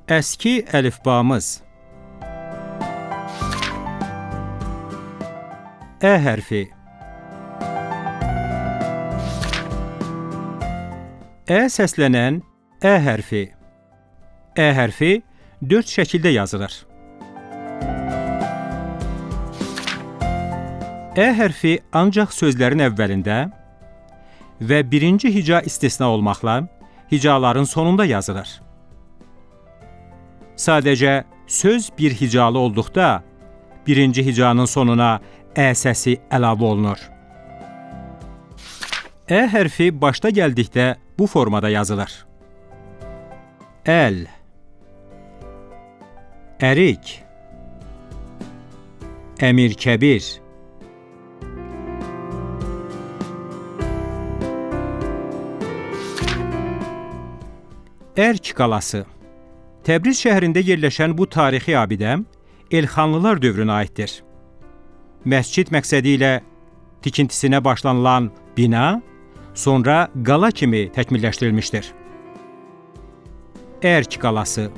Əski əlifbamız. Ə hərfi. Ə səslənən ə hərfi. Ə hərfi 4 şəkildə yazılır. Ə hərfi ancaq sözlərin əvvəlində və birinci hica istisna olmaqla hicaların sonunda yazılır. Sadəcə söz bir hicalı olduqda birinci hicanın sonuna ə səsi əlavə olunur. Ə hərfi başda gəldikdə bu formada yazılır. Əl, ərik, əmir-kəbir, Ərk qalası. Təbriz şəhərində yerləşən bu tarixi abidə Elxanlılar dövrünə aiddir. Məscid məqsədi ilə tikintisinə başlanılan bina sonra qala kimi təkmilləşdirilmişdir. Ərk qalası.